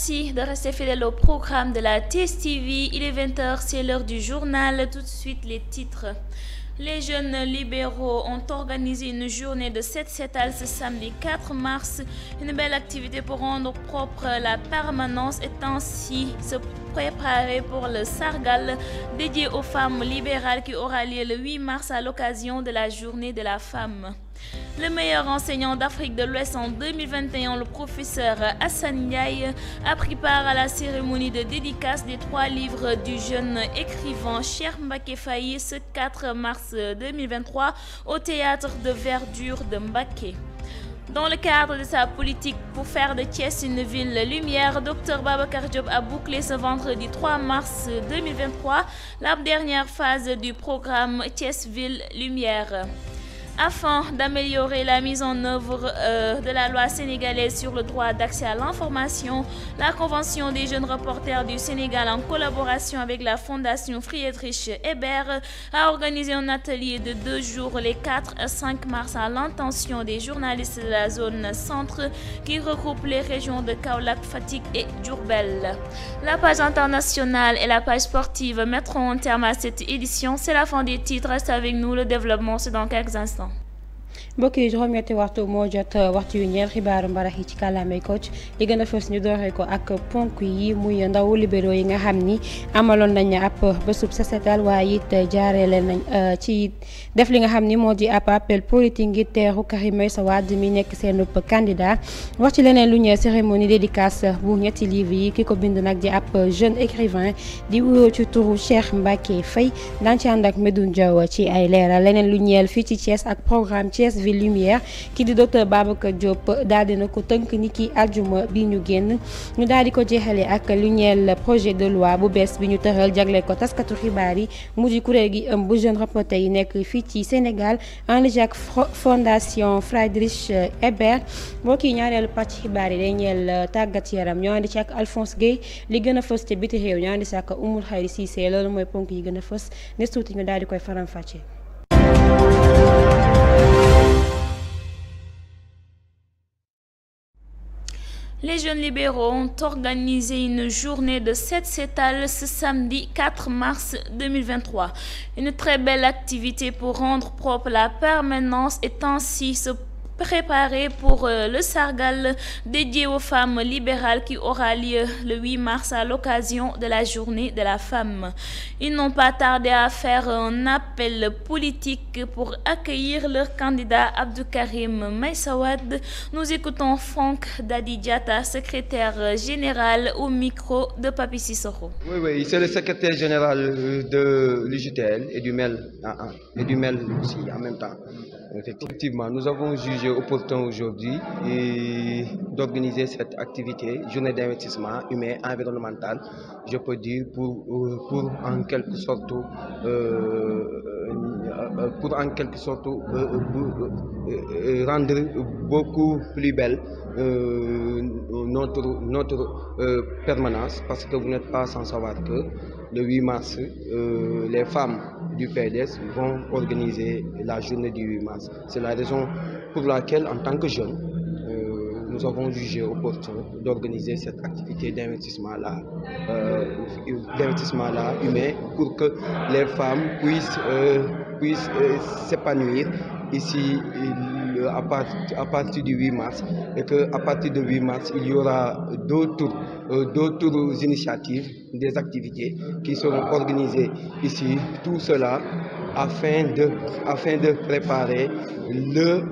Merci de rester fidèle au programme de la TSTV. Il est 20h, c'est l'heure du journal. Tout de suite, les titres. Les jeunes libéraux ont organisé une journée de 7-7 ce samedi 4 mars. Une belle activité pour rendre propre la permanence et ainsi se préparer pour le Sargal dédié aux femmes libérales qui aura lieu le 8 mars à l'occasion de la journée de la femme. Le meilleur enseignant d'Afrique de l'Ouest en 2021, le professeur Hassan Ndiaye, a pris part à la cérémonie de dédicace des 3 livres du jeune écrivain Cheikh Mbacké Faye ce 4 mars 2023 au théâtre de Verdure de Mbacké. Dans le cadre de sa politique pour faire de Thiès une ville lumière, Dr Babacar Diop a bouclé ce vendredi 3 mars 2023 la dernière phase du programme Thiès Ville Lumière. Afin d'améliorer la mise en œuvre de la loi sénégalaise sur le droit d'accès à l'information, la Convention des jeunes reporters du Sénégal, en collaboration avec la Fondation Friedrich Ebert, a organisé un atelier de 2 jours les 4 et 5 mars à l'intention des journalistes de la zone centre qui regroupe les régions de Kaolack, Fatick et Diourbel. La page internationale et la page sportive mettront un terme à cette édition. C'est la fin des titres. Reste avec nous, le développement c'est dans quelques instants. mbokk yi juróom-ñetti waxtu moo jot waxtu yu ñeent xibaaru mbarax yi ci kàllaamay Kocc li gën a fës ñu dooree ko ak ponk yi muy ndaw libéraux yi nga xam ni amaloon nañ ab bésub sesetal waaye it jaareele nañ ci def li nga xam ni moo di ab appel politique ngir teeru Karim Meïssa Wade mi nekk seen candidat wax ci leneen lu ñeel cérémonie dédicace bu ñetti livre yi ki ko bind nag di ab jeune écrivain di wuyoo ci turu Cheikh Mbacké Faye daan ci ànd ak Medoune Diaw ci ay leeral leneen lu ñeel fii ci Thiès ak programme Thiès Ville Lumière ki di docteur Babacar Diop daal dina ko tënk ni ki aljuma bi ñu génn ñu daal di ko jeexale ak lu ñeel projet de loi bu bees bi ñu tëral jagleel ko taskatu xibaar yi mu di kuréel gi ëmb jeune reporter yi nekk fii ci Sénégal en lien ak Fondation Friedrich Ebert mbokk yi ñaareelu pàcc xibaar yi day ñeel tàggat yaram ñoo andi ci ak Alphonse Gueye li gën a fës te biti réew ñoo andi ci ak Oumoul Khayri Cissé loolu mooy ponk yi gën a fës ne tuuti ñu daal di koy faram-fàccee. Les jeunes libéraux ont organisé une journée de 7-7 ce samedi 4 mars 2023. Une très belle activité pour rendre propre la permanence et ainsi se préparer pour le Sargal dédié aux femmes libérales qui aura lieu le 8 mars à l'occasion de la journée de la femme. Ils n'ont pas tardé à faire un appel politique pour accueillir leur candidat Abdou Karim Meïssa Wade. Nous écoutons Franck Dadi Diatta, secrétaire général au micro de Papi Sissoko. Oui, c'est le secrétaire général de l'UJTL et du MEL aussi en même temps. Effectivement, nous avons jugé opportun aujourd'hui d'organiser cette activité, journée d'investissement humain, environnemental, je peux dire, pour en quelque sorte rendre beaucoup plus belle notre permanence, parce que vous n'êtes pas sans savoir que le 8 mars, les femmes du PDS vont organiser la journée du 8 mars. C'est la raison pour laquelle, en tant que jeunes, nous avons jugé opportun d'organiser cette activité d'investissement-là humain, pour que les femmes puissent s'épanouir ici à partir du 8 mars, et qu'à partir du 8 mars, il y aura d'autres initiatives, des activités qui seront organisées ici. Tout cela afin de préparer le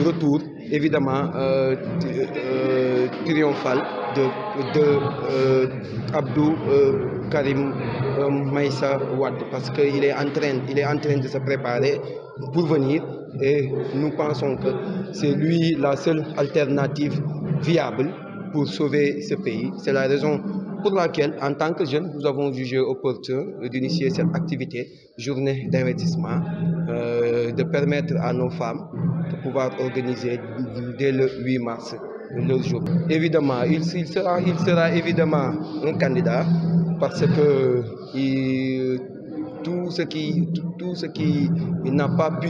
retour évidemment triomphal de Abdou Karim Meïssa Wade, parce qu'il est en train de se préparer pour venir, et nous pensons que c'est lui la seule alternative viable pour sauver ce pays. C'est la raison pour laquelle, en tant que jeunes, nous avons jugé opportun d'initier cette activité, journée d'investissement, de permettre à nos femmes de pouvoir organiser dès le 8 mars leur jour. Évidemment, il sera évidemment un candidat, parce que tout ce qui n'a pas pu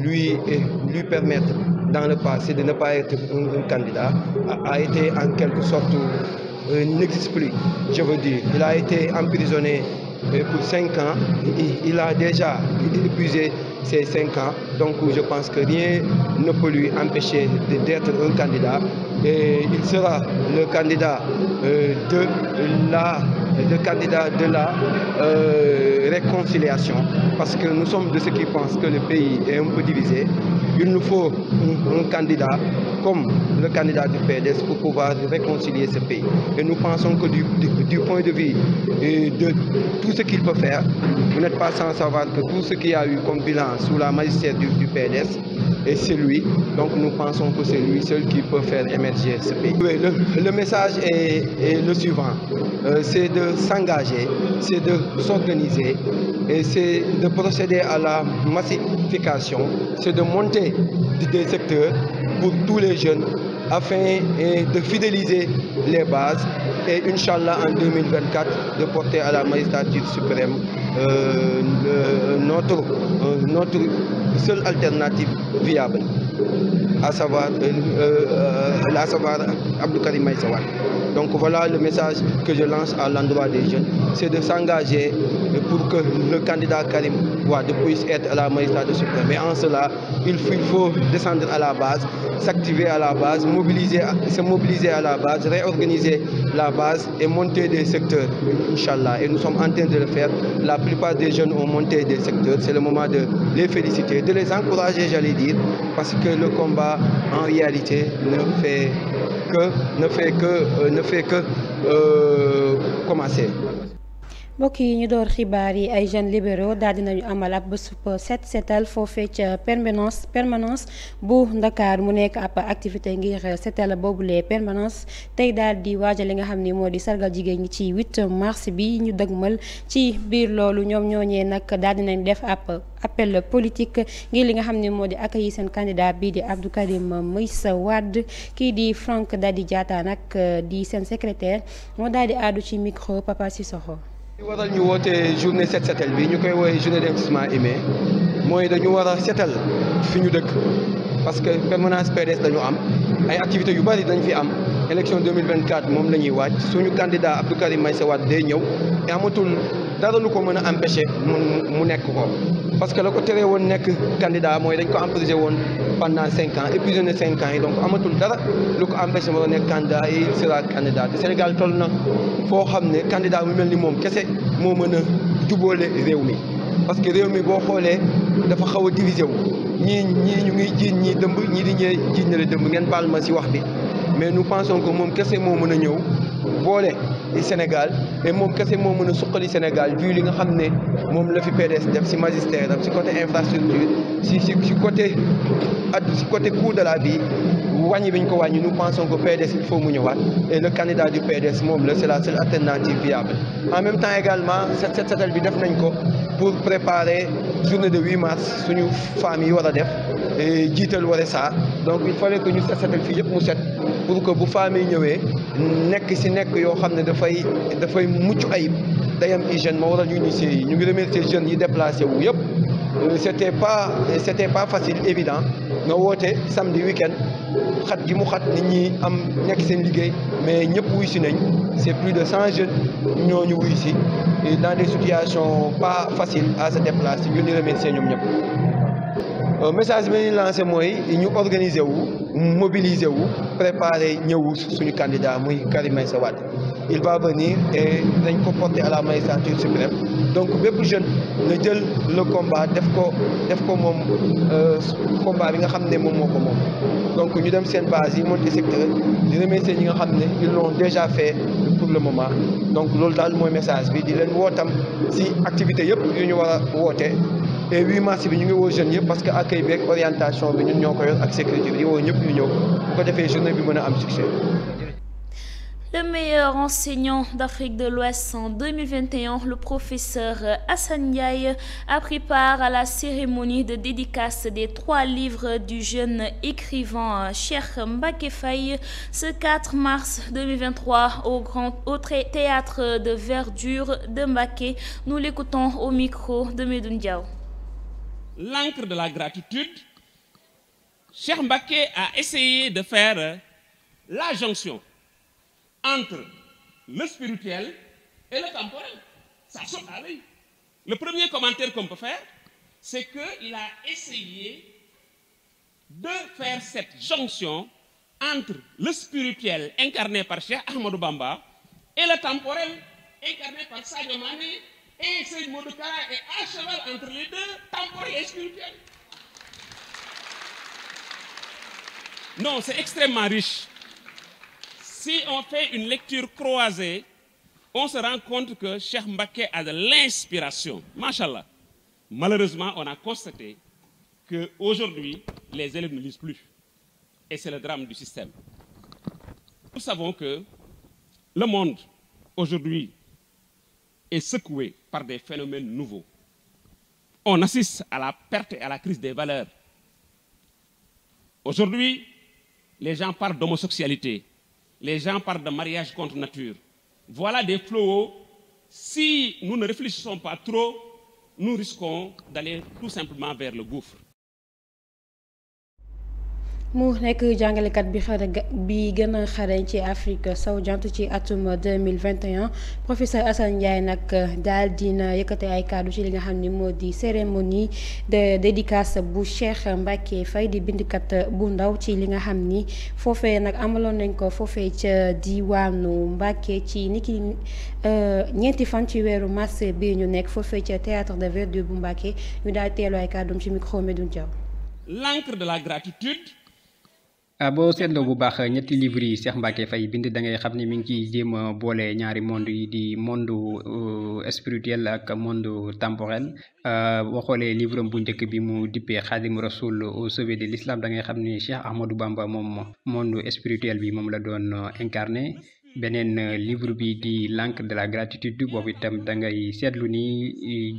lui permettre dans le passé de ne pas être un candidat a été en quelque sorte n'existe plus, je veux dire. Il a été emprisonné pour 5 ans. Il a déjà épuisé ces 5 ans. Donc je pense que rien ne peut lui empêcher d'être un candidat. Et il sera le candidat de la réconciliation. Parce que nous sommes de ceux qui pensent que le pays est un peu divisé. Il nous faut un candidat comme le candidat du PDS pour pouvoir réconcilier ce pays. Et nous pensons que du point de vue de tout ce qu'il peut faire, vous n'êtes pas sans savoir que tout ce qu'il y a eu comme bilan sous la magistère du PDS, et c'est lui. Donc nous pensons que c'est lui seul qui peut faire émerger ce pays. Oui, le message est le suivant. C'est de s'engager, c'est de s'organiser, et c'est de procéder à la massification, c'est de monter des secteurs pour tous les jeunes afin de fidéliser les bases et Inch'Allah en 2024 de porter à la magistrature suprême notre seule alternative viable, à savoir Abdou Karim Meïssa Wade. Donc voilà le message que je lance à l'endroit des jeunes, c'est de s'engager pour que le candidat Karim Wade puisse être à la magistrature suprême. Mais en cela, il faut descendre à la base, s'activer à la base, se mobiliser à la base, réorganiser la base et monter des secteurs, Inch'Allah. Et nous sommes en train de le faire. La plupart des jeunes ont monté des secteurs. C'est le moment de les féliciter, de les encourager, j'allais dire, parce que le combat, en réalité, ne fait que commencer. mbokk yi ñu door xibaar yi ay jeunes libéraux daal dinañu amal ab bés set setal foofee ca permanence bu Ndakaar mu nekk ab activité ngir setal boobulee permanence tey daal di waajal li nga xam ni moo di sargal jigéen ñi ci 8 mars bi ñu dëgmal ci biir loolu ñoom ñooñee nag daal dinañ def ab appel politique ngir li nga xam ne moo di accueillir seen candidat bii di Abdou Karim Meïssa Wade kii di Franck Dadi Diatta nag di seen secrétaire moo daal di àddu ci micro Papa Sissoko. li waral ñu woote journée set setal bi ñu koy woowee journée d'investissement humain mooy dañu war a setal fi ñu dëkk parce que permanence PDS dañu am ay activités yu bari dañ fi am élection 2024 moom la ñuy waaj suñu candidat Abdou Karim Meïssa Wade day ñëw te amatul dara lu ko mën a empêcher mu nekk ko parce que la ko teree woon nekk candidat mooy dañ ko emprisonné woon pendant 5 ans épuisé na 5 ans yi donc amatul dara lu ko empêché moo nekk candidat et il sera candidat te Sénégal toll na foo xam ne candidat mu mel ni moom kese moo mën a jubóole réew mi parce que réew mi boo xoolee dafa xaw a divisé wu ñii ñu ngi jiiñ ñii dëmb ñii di ñee jiiñ na la dëmb ngeen baal ma ci wax bi mais nous pensons que moom kese moo mën a ñëw boole Sénégal et moom kese moo mën a suqali Sénégal vu li nga xam ne moom la fi PDS def ci magistère am ci côté infrastructure ci côté coût de la vie wàññi bi ñu ko wàññi nous pensons que PDS il faut mu ñëwaat et le candidat du PDS moom la c'est la seule alternative viable. En même temps également set setal bi def nañ ko pour préparer journée de 8 mars suñu femmes yi war a def jiital wara saa donc il fallait que ñu set setal fii yëpp mu set pour que bu femmes yi ñëwee nekk yoo xam ne dafay mucc ayib day am hygiène moo waral ñu initier yi ñu ngi remercier jeunes yi déplacé wu yëpp c'était pas facile évident nga woote samedi week-end xat gi mu xat nit ñi am nekk seen liggéey mais ñëpp wuy si nañ c'est plus de 100 jeunes ñooñu wuy si dans des situations pas faciles à se déplacer ñu di remercier ñoom ñëpp. Message bi ñu lancé mooy ñu organiser wu mobiliser wu préparer ñëwu suñu candidat muy Karim Meïssa Wade il va venir et dañ ko porter à la magistrature suprême donc bépp jeune na jël le combat def ko moom combat bi nga xam ne moom moo ko moom donc ñu dem seen base yi monter secteur di remercier ñi nga xam ne ils l'ont déjà fait pour le moment donc loolu daal mooy message bi di leen wootam ci activité yëpp yu ñu war a woote et 8 mars bi ñu ngi woo jeunes yëpp parce que accueil bi ak orientation bi ñun ñoo ko yor ak sécurité bi di woo ñëpp ñu ñëw bu ko defee journée bi mën a am succès. Le meilleur enseignant d'Afrique de l'Ouest en 2021, le professeur Assane Ndiaye, a pris part à la cérémonie de dédicace des 3 livres du jeune écrivain Cheikh Mbacké Faye ce 4 mars 2023 au théâtre de verdure de Mbacké. Nous l'écoutons au micro de Medoune Diaw. L'encre de la gratitude, Cheikh Mbacké a essayé de faire la jonction entre le spirituel et le temporel. Ça saute à l'œil. Le premier commentaire qu'on peut faire, c'est qu'il a essayé de faire cette jonction entre le spirituel incarné par Cheikh Ahmadou Bamba et le temporel incarné par Sadio Mané, et Seydou Modou Kara est à cheval entre les deux, temporel et spirituel. Non, c'est extrêmement riche. Si on fait une lecture croisée, on se rend compte que Cheikh Mbacké a de l'inspiration. Machallah. Malheureusement, on a constaté qu'aujourd'hui, les élèves ne lisent plus. Et c'est le drame du système. Nous savons que le monde, aujourd'hui, est secoué par des phénomènes nouveaux. On assiste à la perte et à la crise des valeurs. Aujourd'hui, les gens parlent d'homosexualité. Les gens parlent de mariage contre nature. Voilà des fléaux. Si nous ne réfléchissons pas trop, nous risquons d'aller tout simplement vers le gouffre. mu nekk jàngalekat bi gën a xarañ ci Afrique sowu jant ci atum 2021 professeur Assane Ndiaye nag daal dina yëkkate ay kàddu ci li nga xam ni moo di cérémonie de dédicace bu Cheikh Mbacké Faye di bindkat bu ndaw ci li nga xam ni foofee nag amaloon nañ ko foofee ca diwaanu Mbacké ci niki ñeenti fan ci weeru mars bi ñu nekk foofee ca théâtre de verdure bu Mbacké ñu daal teelu ay kàddum ci micro Medoune Diaw. L'encre de la gratitude. boo seetloo bu baax ñetti livres yi Cheikh Mbacké Faye bind da ngay xam ni mi ngi ciy jéem a boole ñaari monde yi di monde spirituel ak monde temporel boo xoolee livre bu njëkk bi mu dippee Khadim Rasoul au sommet de l'islam da ngay xam ni Cheikh Ahmadou Bamba moom monde spirituel bi moom la doon incarné. beneen livre bi di l'encre de la gratitude boobu itam da ngay seetlu ni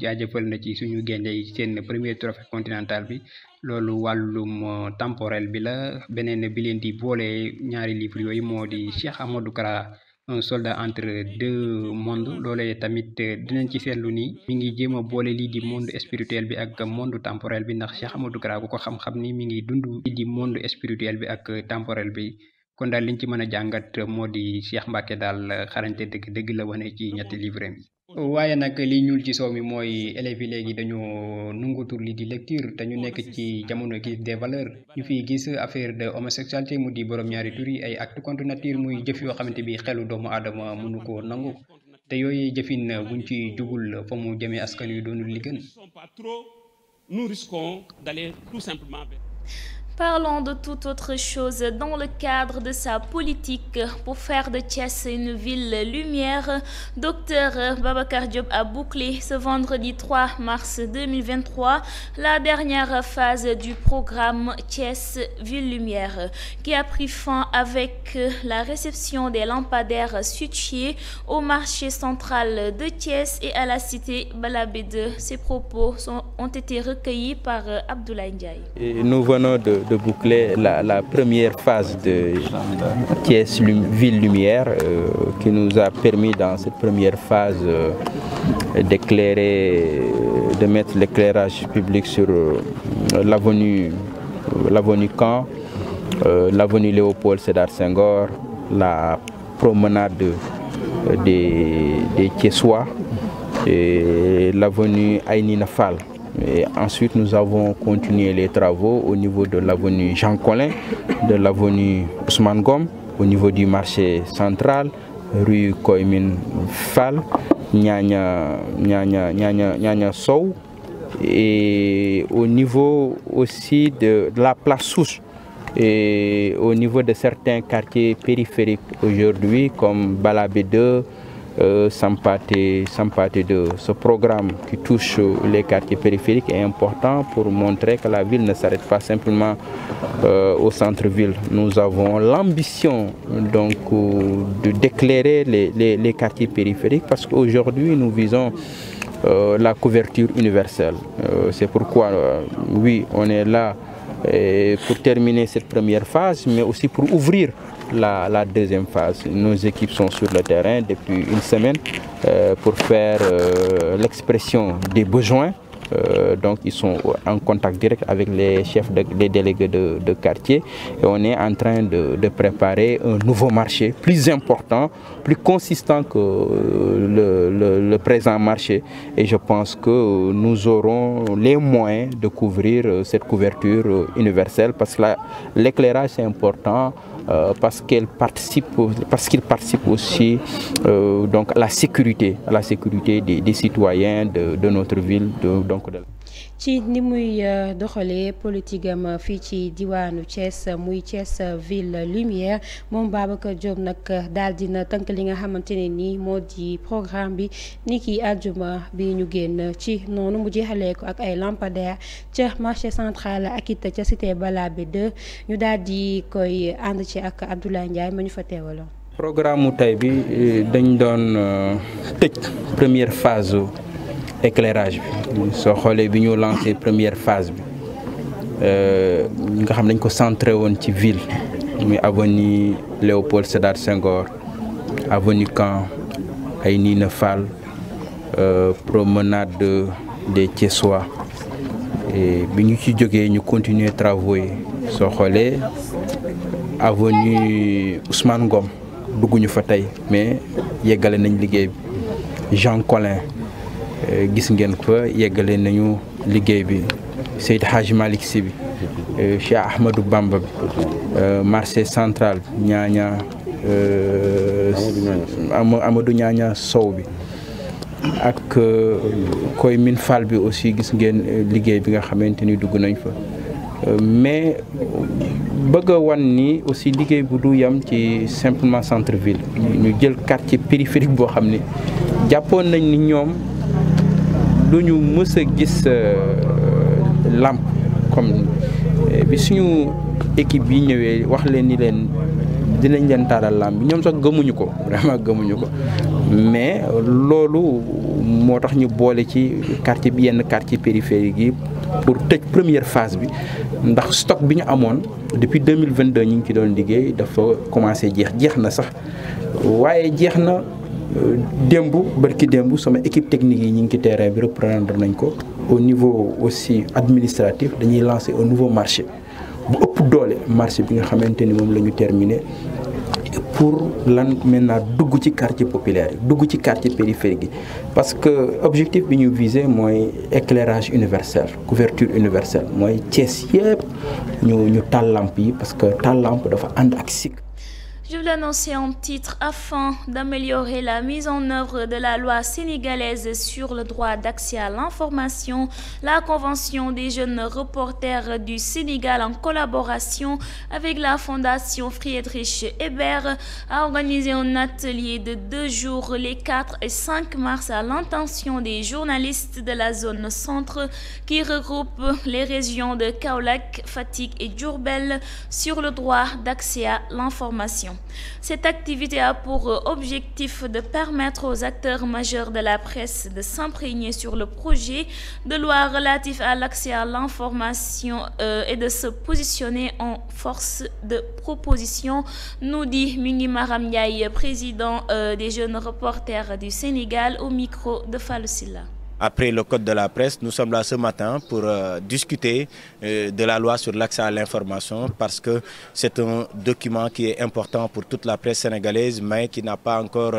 jaajëfal na ci suñu gaynde yi seen premier trophée continental bi loolu wàllum temporel bi la. beneen bi leen di boole ñaari livre yooyu moo di Cheikh Ahmadou Kara un soldat entre deux mondes loolee tamit dinañ ci seetlu ni mi ngi jéem a boole lii di monde spirituel bi ak monde temporel bi ndax Cheikh Ahmadou Kara ku ko xam-xam ni mi ngi dund lii di monde spirituel bi ak temporel bi. kon daal liñ ci mën a jàngat moo di Cheikh Mbacké daal xarañte dëgg la wane ci ñetti livre mi. waaye nag li ñuul ci soow mi mooy élèves yi léegi dañoo nungutur li di lecture te ñu nekk ci jamono gi des valeurs ñu fiy gis affaire de homosexualité mu di borom ñaari tur yi ay acte contre nature muy jëf yoo xamante bi xelu doomu aadama mënu ko nangu te yooyu jëfin buñ ci jugul fa mu jëmee askan wi doonul li gën. Nous risquons d'aller tout simplement vers... Parlons de toute autre chose dans le cadre de sa politique pour faire de Thiès une ville lumière. Docteur Babacar Diop a bouclé ce vendredi 3 mars 2023 la dernière phase du programme Thiès Ville Lumière qui a pris fin avec la réception des lampadaires switchés au marché central de Thiès et à la cité Balabé 2. Ces propos ont été recueillis par Abdoulaye Ndiaye. Et nous venons de boucler la première phase de Thiès Ville Lumière qui nous a permis dans cette première phase d'éclairer, de mettre l'éclairage public sur l'avenue Caen, l'avenue Léopold Sédar Senghor, la promenade des Thiessois et l'avenue Aynina Fall. Et ensuite, nous avons continué les travaux au niveau de l'avenue Jean Collin, de l'avenue Ousmane Gom, au niveau du marché central, rue Koymin Fall, Nyanya Sow, et au niveau aussi de la place Souche, et au niveau de certains quartiers périphériques aujourd'hui, comme Balabé 2, Sampaté 2. Ce programme qui touche les quartiers périphériques est important pour montrer que la ville ne s'arrête pas simplement au centre-ville. Nous avons l'ambition donc d'éclairer les quartiers périphériques parce qu'aujourd'hui nous visons la couverture universelle. C'est pourquoi, oui, on est là pour terminer cette première phase, mais aussi pour ouvrir la deuxième phase. Nos équipes sont sur le terrain depuis une semaine pour faire l'expression des besoins. Donc ils sont en contact direct avec les chefs, les délégués de quartier et on est en train de préparer un nouveau marché plus important, plus consistant que le présent marché et je pense que nous aurons les moyens de couvrir cette couverture universelle parce que l'éclairage c'est important. Parce qu'il participe aussi donc à la sécurité des citoyens de notre ville donc. ci ni muy doxalee politique am fii ci diwaanu Thiès muy Thiès ville lumière moom Babacar Diop nag daal dina tënk li nga xamante ne nii moo di programme bi ni ki àjjuma bi ñu génn ci noonu mu jeexalee ko ak ay lampadaires ca marché central ak it ca cité Balabé 2 ñu daal di koy ànd ci ak Abdoulaye Ndiaye ma ñu fa teewaloon. programme mu tey bi dañ doon tëj première phase éclairage bi soo xoolee bi ñu lancé première phase bi nga xam dañ ko centré woon ci ville muy avenue Léopold Sédar Senghor avenue Caen ay Nina Fall promenade des Thiessois bi ñu ci jógee ñu continuer travaux yi soo xoolee avenue Ousmane Ngom dugguñu fa tey mais yeggale nañ liggéey bi Jean Collin gis ngeen fa yeggale nañu liggéey bi Seydi Hadji Malick Sy bi Cheikh Ahmadou Bamba bi marché central ñaaña Amadou ñaaña Sow bi ak koy Min Fall bi aussi gis ngeen liggéey bi nga xamante ni dugg nañ fa mais bëgg a wan ni aussi liggéey bu du yam ci simplement centre ville ñu jël quartier périphérique boo xam ne jàppoon nañ ni ñoom lu ñu mës a gis lampe comme bi suñu équipe bi ñëwee wax leen ni leen dinañ leen taalal lampe bi ñoom sax gëmuñu ko vraiment gëmuñu ko mais loolu moo tax ñu boole ci quartier bi yenn quartier périphérique yi pour tëj première phase bi ndax stock bi ñu amoon depuis 2022 ñu ngi ci doon liggéey dafa commencé jeex na sax waaye jeex na barki démb sama équipe technique yi ñu ngi ci terrain bi reprendre nañ ko au niveau aussi administratif dañuy lancer un nouveau marché bu ëpp doole marché bi nga xamante ni moom la ñu terminé pour lan maintenant dugg ci quartier populaire yi dugg ci quartier périphérique yi parce que objectif bi ñu visé mooy éclairage universel couverture universelle mooy Thiès yëpp ñu taal lampe yi parce que taal lampe dafa ànd ak cycle. Je vous l'annonçais en titre, afin d'améliorer la mise en œuvre de la loi sénégalaise sur le droit d'accès à l'information, la Convention des jeunes reporters du Sénégal, en collaboration avec la Fondation Friedrich Ebert, a organisé un atelier de 2 jours les 4 et 5 mars à l'intention des journalistes de la zone centre qui regroupe les régions de Kaolack, Fatick et Diourbel sur le droit d'accès à l'information. Cette activité a pour objectif de permettre aux acteurs majeurs de la presse de s'imprégner sur le projet de loi relatif à l'accès à l'information et de se positionner en force de proposition, nous dit Mingi Maram Ndiaye, président des jeunes reporters du Sénégal, au micro de Fallou Silla. Après le code de la presse, nous sommes là ce matin pour discuter de la loi sur l'accès à l'information parce que c'est un document qui est important pour toute la presse sénégalaise mais qui n'a pas encore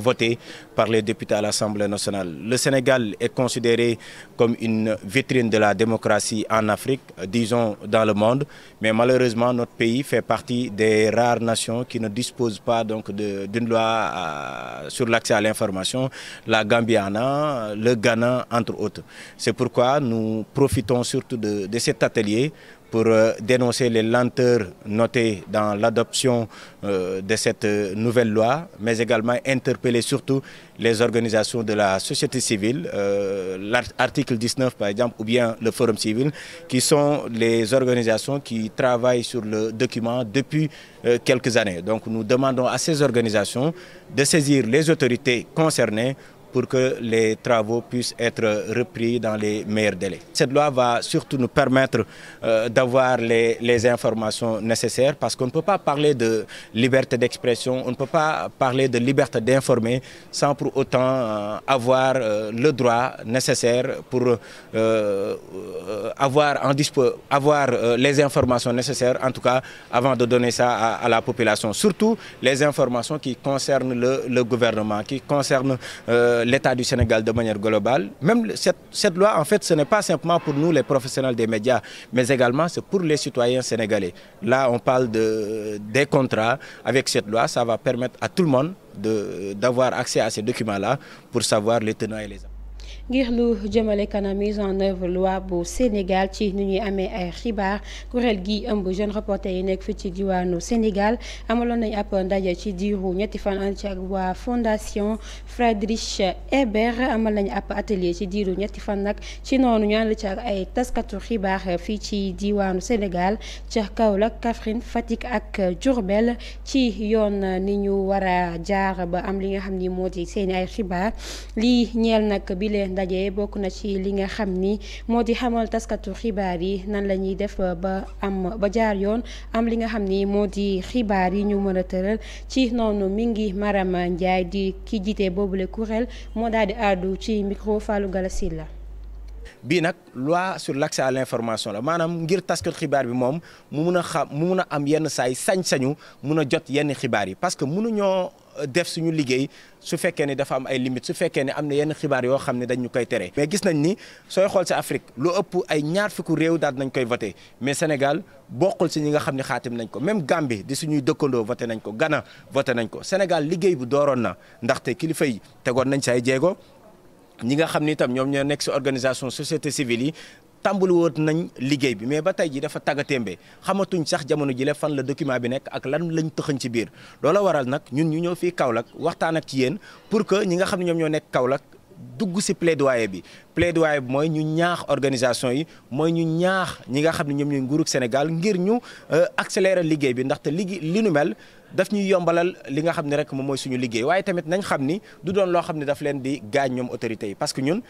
voté par les députés à l'Assemblée nationale. Le Sénégal est considéré comme une vitrine de la démocratie en Afrique, disons dans le monde, mais malheureusement notre pays fait partie des rares nations qui ne disposent pas donc d'une loi sur l'accès à l'information. La Gambie, le Ghana, entre autres. C'est pourquoi nous profitons surtout de cet atelier pour dénoncer les lenteurs notées dans l'adoption de cette nouvelle loi, mais également interpeller surtout les organisations de la société civile, l'article 19 par exemple, ou bien le Forum civil, qui sont les organisations qui travaillent sur le document depuis quelques années. Donc nous demandons à ces organisations de saisir les autorités concernées pour que les travaux puissent être repris dans les meilleurs délais. Cette loi va surtout nous permettre d'avoir les informations nécessaires, parce qu'on ne peut pas parler de liberté d'expression, on ne peut pas parler de liberté d'informer sans pour autant avoir le droit nécessaire pour avoir les informations nécessaires, en tout cas avant de donner ça à la population. Surtout les informations qui concernent le gouvernement, qui concernent l'État du Sénégal de manière globale. Même cette loi, en fait, ce n'est pas simplement pour nous, les professionnels des médias, mais également c'est pour les citoyens sénégalais. Là, on parle des contrats. Avec cette loi, ça va permettre à tout le monde d'avoir accès à ces documents-là pour savoir les tenants et les aboutissants. ngir lu jëmale kanam mise en œuvre loi bu Sénégal ci ni ñuy amee ay xibaar kuréel gi ëmb jeune reporter yi nekk fii ci diwaanu Sénégal amaloon nañ ab ndaje ci diiru ñetti fan ànd ci ak waa fondation Friedrich Ebert amal nañ ab atelier ci diiru ñetti fan nag ci noonu ñu ànd ci ak ay taskatu xibaar fii ci diwaanu Sénégal ca Kaolack, Kaffrine, Fatick ak Diourbel ci yoon ni ñu war a jaar ba am li nga xam ni moo di seeni ay xibaar lii ñeel nag bi leen ndaje bokk na ci li nga xam ni moo di xamal taskatu xibaar yi nan la ñuy def ba jaar yoon am li nga xam ni moo di xibaar yi ñu mën a tëral ci noonu mi ngi Maram Ndiaye di ki jiite boobule kuréel moo daal di àddu ci micro Fallou Galassil la. bii nag loi sur l'accès à l'information la maanaam ngir taskat xibaar bi moom mu mun a am yenn saay sañ-sañu mun a jot yenn xibaar yi parce que mënuñoo def suñu liggéey su fekkee ni dafa am ay limites su fekkee ni am na yenn xibaar yoo xam ne dañ ñu koy tere. mais gis nañ ni sooy xool ci Afrique lu ëpp ay ñaar fukki réew daal nañ koy voté mais Sénégal bokkul ci ñi nga xam ne xaatim nañ ko même Gambie di suñuy dëkkandoo voté nañ ko Ghana voté nañ ko Sénégal liggéey bu dooroon na ndaxte kilifa yi tegoon nañ ci ay jéego. ñi nga xam ni itam ñoom ñoo nekk ci organisation société civile yi tàmbali woon nañ liggéey bi mais ba tey ji dafa tàggatémbe xamatuñ sax jamono ji la fan la document bi nekk ak lan lañ tëxañ ci biir loola waral nag ñun ñu ñëw fii Kaolack waxtaan ak ci yéen pour que ñi nga xam ne ñoom ñoo nekk Kaolack dugg ci plaidoyer bi mooy ñu ñaax organisation yi mooy ñu ñaax ñi nga xam ne ñoom ñooy nguurug Sénégal ngir ñu accélérer liggéey bi ndaxte li nu mel daf ñuy yombalal li nga xam ne rek moom mooy suñu liggéey waaye tamit nañ xam ni du doon loo xam ne daf leen di gaañ ñoom autorités yi parce que ñun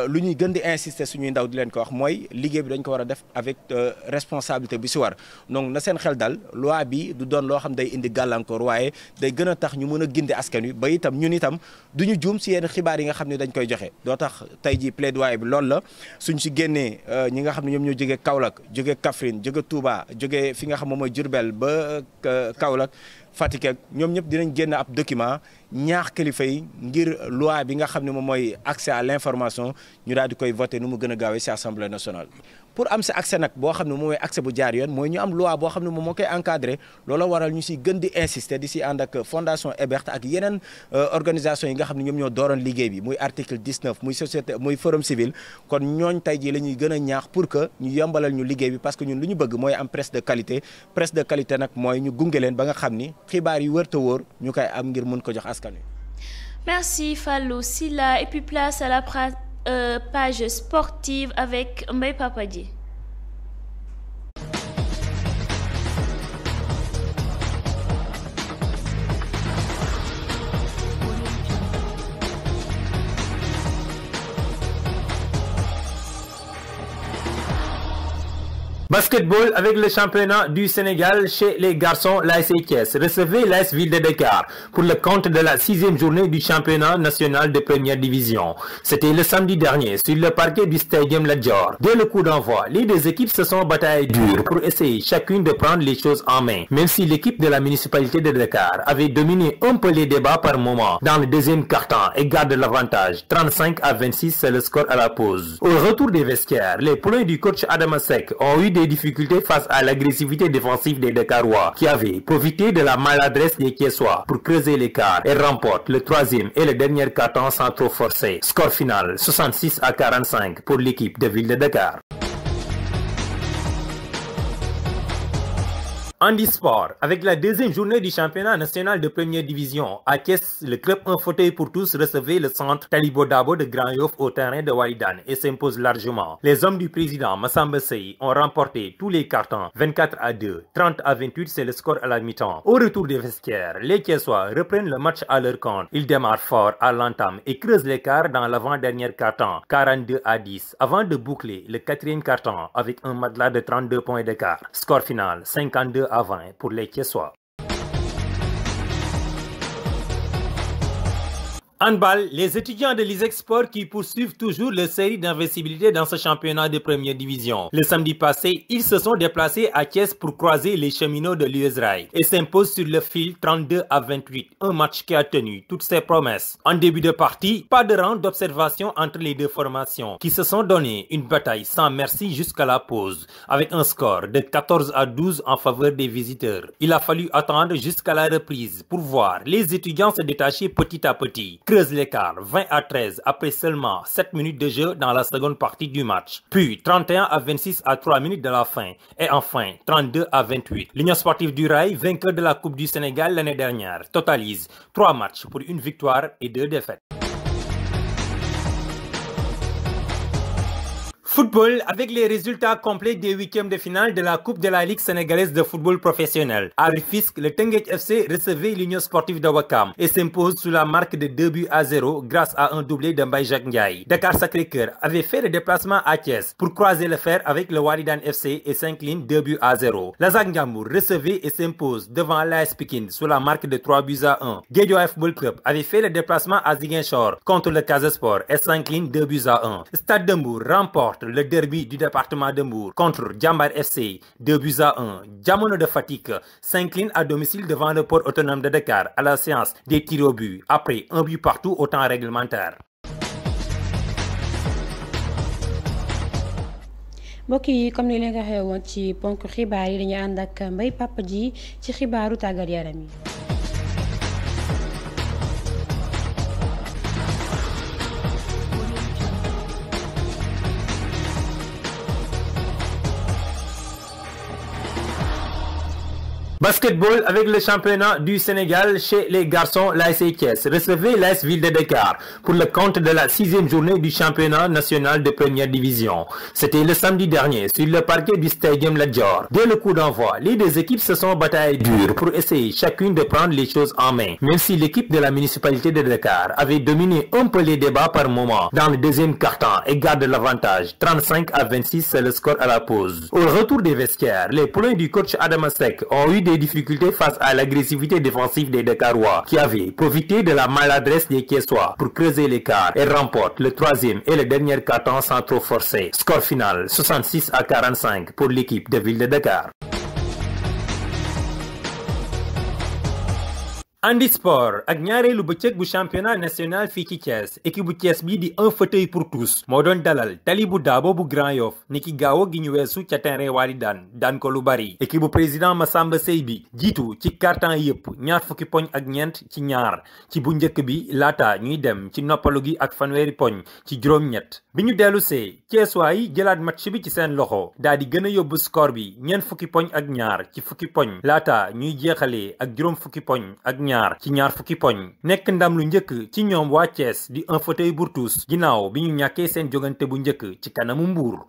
lu ñuy gën di insister suñuy ndaw di leen ko wax mooy liggéey bi dañ ko war a def avec responsabilité bi ci war donc na seen xel dal loi bi du doon loo xam day indi gàllankoor waaye day gën a tax ñu mën a gindi askan wi ba itam ñun itam du ñu juum ci yenn xibaar yi nga xam ne dañ koy joxe doo tax tey ji plaidoyer bi loolu la suñ ci génnee ñi nga xam ne ñoom ñoo jógee Kaolack jógee Kaffrine jógee Touba jógee fi nga xam moom mooy Diourbel ba Kaolack Fatick ak ñoom ñëpp dinañ génn ab document ñaax kilifa yi ngir loi bi nga xam ne moom mooy accès à l'information ñu daal di koy voter nu mu gën a gaawee ci Assemblée nationale. pour am ci accès nag boo xam ne moom mooy accès bu jaar yoon mooy ñu am loi boo xam ne moom moo koy encadrer loola waral ñu ci gën di insister di ci ànd ak Fondation Ebert ak yeneen organisation yi nga xam ne ñoom ñoo dooroon liggéey bi muy article 19 muy société muy forum civil kon ñooñ tey jii la ñuy gën a ñaax pour que ñu yombalal ñu liggéey bi parce que ñun lu ñu bëgg mooy am presse de qualité nag mooy ñu gunge leen ba nga xam ni xibaar yu wër te wóor ñu koy am ngir mën ko jox askan wi. Merci Fallou Silla et puis place à la page sportive avec Mbaye Papadji. Basketball avec le championnat du Sénégal chez les garçons. l'AS Thiès recevait l'AS Ville de Dakar pour le compte de la 6e journée du championnat national de première division. C'était le samedi dernier sur le parquet du Stadium Lat Dior. Dès le coup d'envoi, les deux équipes se sont bataillées dur pour essayer chacune de prendre les choses en main. Même si l'équipe de la municipalité de Dakar avait dominé un peu les débats par moment dans le deuxième quart-temps et garde l'avantage 35-26, c'est le score à la pause. Au retour des vestiaires, les poulains du coach Adama Seck ont eu des difficultés face à l'agressivité défensive des Dakarois qui avaient profité de la maladresse des Thiessois pour creuser l'écart et remportent le 3e et le dernier quart-temps sans trop forcer. Score final 66-45 pour l'équipe de Ville de Dakar. Handisport, avec la deuxième journée du championnat national de première division. À Thiès, le club Un fauteuil pour tous recevait le centre Talibo Dabo de Grand Yoff au terrain de Walidane et s'impose largement. Les hommes du président Massamba Sey ont remporté tous les cartons 24-2, 30-28, c'est le score à la mi-temps. Au retour des vestiaires, les Thiessois reprennent le match à leur compte. Ils démarrent fort à l'entame et creusent l'écart dans l'avant-dernière carton, 42-10, avant de boucler le quatrième carton avec un matelas de 32 points d'écart. Score final, 52-20 pour les Thiessois. Handball, les étudiants de l'ISEC Sport qui poursuivent toujours leur série d'invincibilité dans ce championnat de première division. Le samedi passé, ils se sont déplacés à Thiès pour croiser les cheminots de l'USRAI et s'imposent sur le fil 32-28, un match qui a tenu toutes ses promesses. En début de partie, pas de rang d'observation entre les deux formations qui se sont donné une bataille sans merci jusqu'à la pause, avec un score de 14-12 en faveur des visiteurs. Il a fallu attendre jusqu'à la reprise pour voir les étudiants se détacher petit à petit. Creuse l'écart 20-13 après seulement 7 minutes de jeu dans la seconde partie du match. Puis 31-26 à 3 minutes de la fin. Et enfin 32-28. L'Union sportive du Rail, vainqueur de la Coupe du Sénégal l'année dernière, totalise 3 matchs pour une victoire et 2 défaites. Football avec les résultats complets des huitièmes de finale de la Coupe de la Ligue sénégalaise de football professionnel. À Rufisque, le Teungueth FC recevait l'Union sportive de Ouakam et s'impose sous la marque de 2-0 grâce à un doublé de Mbaye Jacques Ndiaye. Dakar Sacré-Cœur avait fait le déplacement à Thiès pour croiser le fer avec le Walidane FC et s'incline 2-0. Lazare Ndiambour recevait et s'impose devant l'AS Pikine sous la marque de 3-1. Guédiawaye Football Club avait fait le déplacement à Ziguinchor contre le Casa Sport et s'incline 2-1. Stade de Mbour remporte le derby du département de Mbour contre Jambar FC 2-1. Diamono de Fatick s'incline à domicile devant le port autonome de Dakar à la séance des tirs au but après un but partout au temps réglementaire. mbokk yi comme ni leen ko waxee woon ci ponk xibaar yi dañu ànd ak Mbaye Papa ji ci xibaaru tàggat yaram yi. Basketball avec le championnat du Sénégal chez les garçons, l'AS Thiès recevait l'AS Ville de Dakar pour le compte de la 6e journée du championnat national de première division. C'était le samedi dernier sur le parquet du Stadium Lat Dior. Dès le coup d'envoi, les deux équipes se sont bataillées dur pour essayer chacune de prendre les choses en main. Même si l'équipe de la municipalité de Dakar avait dominé un peu les débats par moment dans le deuxième quart-temps et garde l'avantage 35-26, c'est le score à la pause. Au retour des vestiaires, les poulains du coach Adama Seck ont eu des difficultés face à l'agressivité défensive des Dakarois qui avaient profité de la maladresse des Thiessois pour creuser l'écart et remportent le troisième et le dernier quart-temps sans trop forcer. Score final 66-45 pour l'équipe de Ville de Dakar. Handisport ak ñaareelu bëccëg bu championnat national fii ci Thiès équipe bu Thiès bii di un fauteuil pour tous moo doon dalal Talibou Dabo bu Grand Yoff niki gaaw gi ñu weesu ca terrain Walidane daan ko lu bari. Équipe bu président Massamba Sey bi jiitu ci carton yépp ñaar fukki poñ ak ñeent ci ñaar ci bu njëkk bi laata ñuy dem ci noppalu gi ak fanweeri poñ ci juróom-ñett. bi ñu dellu see Thiessois yi jëlaat match bi ci seen loxo daal di gën a yóbbu score bi ñeent fukki poñ ak ñaar ci fukki poñ laata ñuy jeexalee ak juróom fukki poñ ak ñaar ci ñaar fukki poñ nekk ndam lu njëkk ci ñoom waa Thiès di un fauteuil pour tous ginnaaw bi ñu ñàkkee seen jogante bu njëkk ci kanamu Mbour.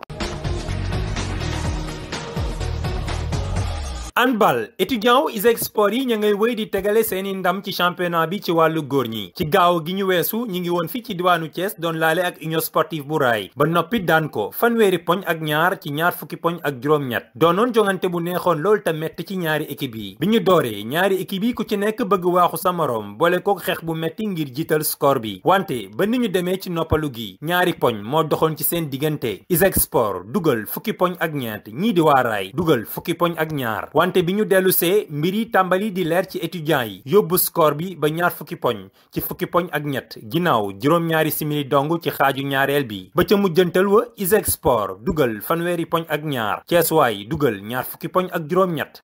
handball étudiant wu ISEC Sport yi ña ngay wéy di tegale seeni ndam ci championnat bi ci wàllu góor ñi ci gaaw gi ñu weesu ñi ngi woon fii ci diwaanu Thiès doon laale ak union sportive bu Rail ba noppi daan ko fanweeri poñ ak ñaar ci ñaar fukki poñ ak juróom-ñett doonoon jongante bu neexoon lool te metti ci ñaari équipe yi bi ñu dooree ñaari équipe yi ku ci nekk bëgg waaxu sa morom boole kook xeex bu metti ngir jiital score bi wante ba ni ñu demee ci noppalu gi ñaari poñ moo doxoon ci seen diggante ISEC Sport dugal fukki poñ ak ñeent ñii di waa Rail dugal fukki poñ ak ñaar wante bi ñu dellu see mbir yi tàmbali di leer ci étudiants yi yóbbu score bi ba ñaar fukki poñ ci fukki poñ ak ñett ginnaaw juróom-ñaari simili dong ci xaaju ñaareel bi ba ca mujjantal wa ISEC Sport dugal fanweeri poñ ak ñaar Thiessois dugal ñaar fukki poñ ak juróom-ñett.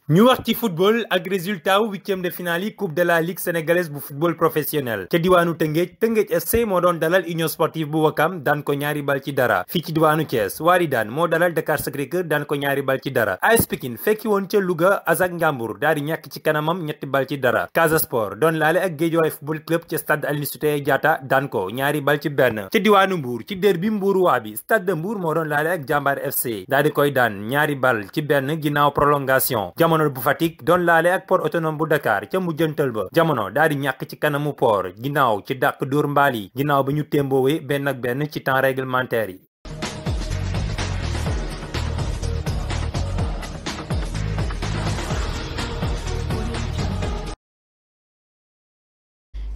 ñu wax ci football ak résultat wu 8e de finale yi coupe de la ligue sénégalaise bu football professionnel ca diwaanu Tëngéej FC moo doon dalal union sportive bu Wakam daan ko ñaari bal ci dara. fii ci diwaanu Thiès Waridaan moo dalal Dakar Sacré-Cœur daan ko ñaari bal ci dara. AS Pikine fekki woon ca Louga Azak Njambur daal di ñàkk ci kanamam ñetti bal ci dara. Casa Sport doon laale ak Guédiawaye football club ca stade Aline Sitoé Diatta daan ko ñaari bal ci benn. ca diwaanu Mbour ci derby Mbour waa bi stade de Mbour moo doon laale ak Jambar FC daal di koy daan ñaari bal ci benn ginnaaw prolongation. Jamono bu Fatick doon laale ak port autonome bu Dakar ca mujjantal ba Jamono daal di ñàkk ci kanamu port ginnaaw ci dàq dóor mbaal yi ginnaaw ba ñu témboowee benn ak benn ci temps réglementaire yi.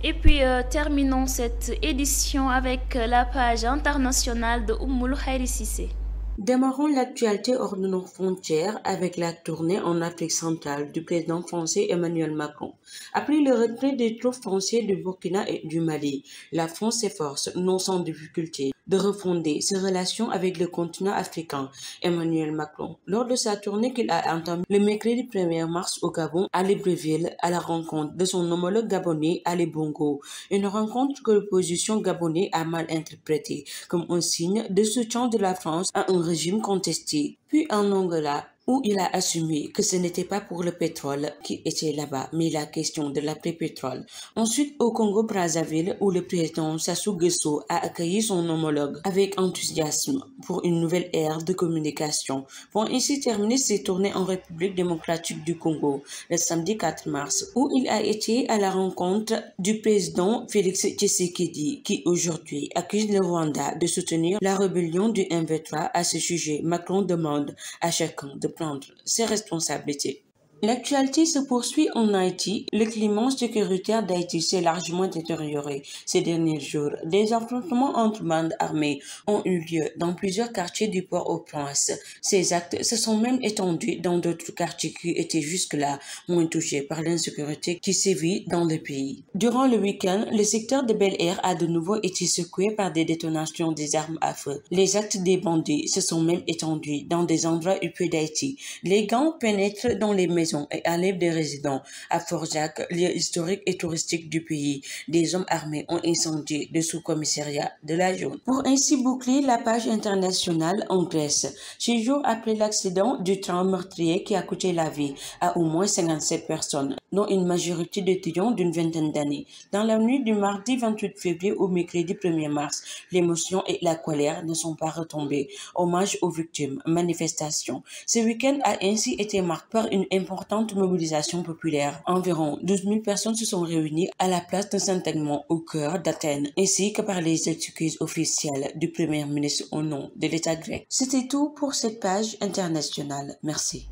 Et puis terminons cette édition avec la page internationale de Oumoulou Khairi Cissé. Démarrons l'actualité hors de nos frontières avec la tournée en Afrique centrale du président français Emmanuel Macron. Après le retrait des troupes françaises du Burkina et du Mali, la France s'efforce, non sans difficulté, de refonder ses relations avec le continent africain. Emmanuel Macron, lors de sa tournée qu'il a entamée le mercredi 1er mars au Gabon, à Libreville, à la rencontre de son homologue gabonais Ali Bongo. Une rencontre que l'opposition gabonaise a mal interprétée comme un signe de soutien de la France à un régime contesté. Puis en Angola, où il a assumé que ce n'était pas pour le pétrole qui était là-bas, mais la question de l'après-pétrole. Ensuite, au Congo-Brazzaville, où le président Sassou Nguesso a accueilli son homologue avec enthousiasme pour une nouvelle ère de communication. Pour ainsi terminer ses tournées en République démocratique du Congo, le samedi 4 mars, où il a été à la rencontre du président Félix Tshisekedi, qui aujourd'hui accuse le Rwanda de soutenir la rébellion du M23. À ce sujet, Macron demande à chacun de prendre ses responsabilités. L'actualité se poursuit en Haïti. Le climat sécuritaire d'Haïti s'est largement détérioré ces derniers jours. Des affrontements entre bandes armées ont eu lieu dans plusieurs quartiers du Port-au-Prince. Ces actes se sont même étendus dans d'autres quartiers qui étaient jusque-là moins touchés par l'insécurité qui sévit dans le pays. Durant le week-end, le secteur de Bel Air a de nouveau été secoué par des détonations des armes à feu. Les actes des bandits se sont même étendus dans des endroits huppés d'Haïti. Les gangs pénètrent dans les maisons et enlève des résidents. À Fort-Jacques, lieu historique et touristique du pays, des hommes armés ont incendié le sous-commissariat de la zone. Pour ainsi boucler la page internationale en Grèce, 6 jours après l'accident du train meurtrier qui a coûté la vie à au moins 57 personnes, dont une majorité d'étudiants d'une vingtaine d'années. Dans la nuit du mardi 28 février au mercredi 1er mars, l'émotion et la colère ne sont pas retombées. Hommage aux victimes, manifestation. Ce week-end a ainsi été marqué par une importante mobilisation populaire. Environ 12 000 personnes se sont réunies à la place de Saint-Agmont au cœur d'Athènes, ainsi que par les excuses officielles du Premier ministre au nom de l'État grec. C'était tout pour cette page internationale. Merci.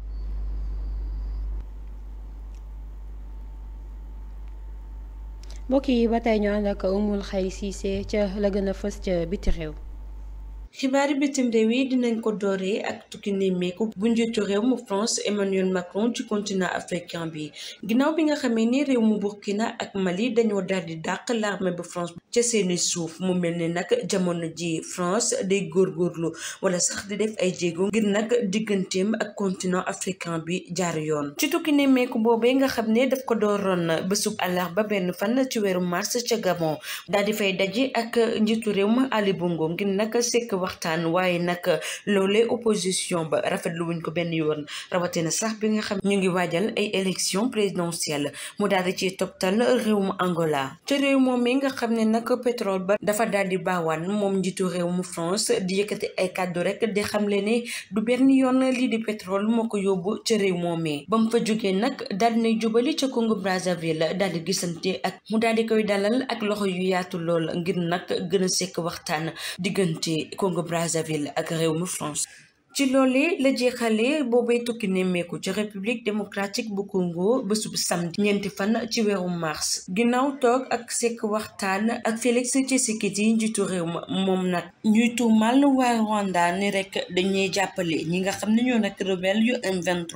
mbokk yi ba tey ñu ànd ak Oumoul Khairi Cissé ca la gën a fës ca biti réew. xibaari bitim réew yi dinañ ko dooree ak tukki nemmeeku bu njiitu réew mu France Emmanuel Macron ci continent africain bi ginnaaw bi nga xamee ni réew mu Burkina ak Mali dañoo daal di dàq l'armée bu France ca seeni suuf mu mel ni nag jamono ji France day góorgóorlu wala sax di def ay jéego ngir nag digganteem ak continent africain bi jaar yoon. ci tukki nemmeeku boobee nga xam ne daf ko dooroon bésub àllarba benn fan ci weeru mars ca Gabon daal di fay daje ak njiitu réew mu Ali Bongo ngir nag sekk waxtaan waaye nag loolee opposition ba rafetlu wuñ ko benn yoon rawatina sax bi nga xam ñu ngi waajal ay élections présidentielles mu daal di ci toptal réew mu Angola te réew moom mi nga xam ne nag pétrole ba dafa daal di baawaan moom njiitu réew mu France di yëkkati ay kàddu rek di xamle ne du benn yoon lii di pétrole moo ko yóbbu ca réew moomee ba mu fa jógee nag daal di nay jubali ca Congo Brazzaville daal di gisante ak mu daal di koy dalal ak loxo yu yaatu lool ngir nag gën a sekk waxtaan diggante Congo Brazzaville ak réew mu France. ci loolee la jeexalee boobay tukki nemmeeku ci république démocratique bu Congo bésub samedi ñeenti fan ci weeru mars ginnaaw toog ak sekk waxtaan ak Félix Tshisekedi njiitu réew ma moom nag ñuy tuumal waa Rwanda ni rek dañuy jàppale ñi nga xam ne ñoo nag rebelle yu M23.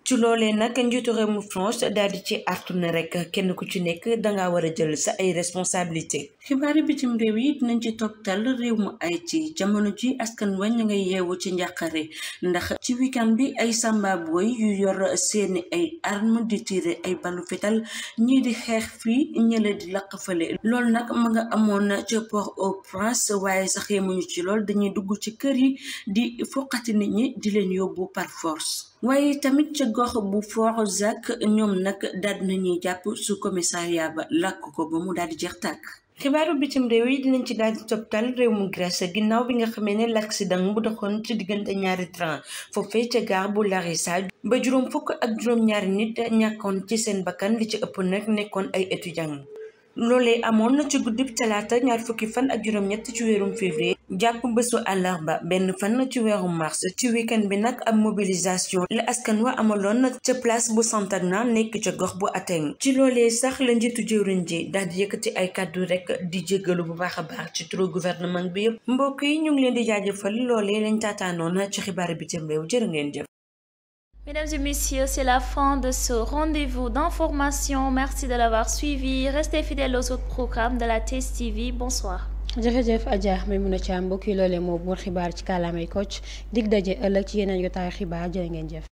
ci loolee nag njiitu réew mu France daal di ci artu ne rek kenn ku ci nekk danga war a jël sa ay responsabilité xibaari bitim réew yi dinañ ci togtal réew mu Haïti jamono ji askan wa ña ngay yeewu ci njàqare ndax ci weekend bi ay samba boy yu yor seeni ay arme di tirer ay balu fetal ñii di xeex fii ñële di laq fële loolu nag ma nga amoon ca Port-au-Prince waaye sax yemuñu ci lool dañuy dugg ci kër yi di foqati nit ñi di leen yóbbu par force waaye tamit ca gox bu Fort Zac ñoom nag daal nañuy jàpp su commissariat ba làkk ko ba mu daal di jeex tàkk xibaaru bitim réew yi dinañ ci daal di toptal réew mu Grèce ginnaaw bi nga xamee ne l'accident bu doxoon ci diggante ñaari train foofee ca gare bu Larissa ba juróom fukk ak juróom ñaari nit ñàkkoon ci seen bakkan li ci ëpp nag nekkoon ay étudiants loolee amoon na ci guddib talaata ñaar fukki fan ak juróom-ñett ci weerum février jàpp bésu àllarba benn fan ci weeru mars ci weekend bi nag ab mobilisation la askan wa amaloon ca place bu Sant'Anna nekk ca gox bu Athènes ci loolee sax la njiitu jëwriñ ji daal di yëkkati ay kàddu rek di jéggalu bu baax a baax ci turu gouvernement bi yëpp mbokk yi ñu ngi leen di jaajëfal loolee lañ taataanoon ci xibaar bitim réew jërë ngeen jëf. Mesdames et messieurs, c'est la fin de ce rendez-vous d'information. Merci de l'avoir suivi. Restez fidèles aux autres programmes de la TSTV. Bonsoir. jërëjëf Adja Maimouna Thiam mbokk yi loolee moo buur xibaar ci kàllaamay Kocc dig daje ëllëg ci yeneen yotaayu xibaar jërë ngeen jëf.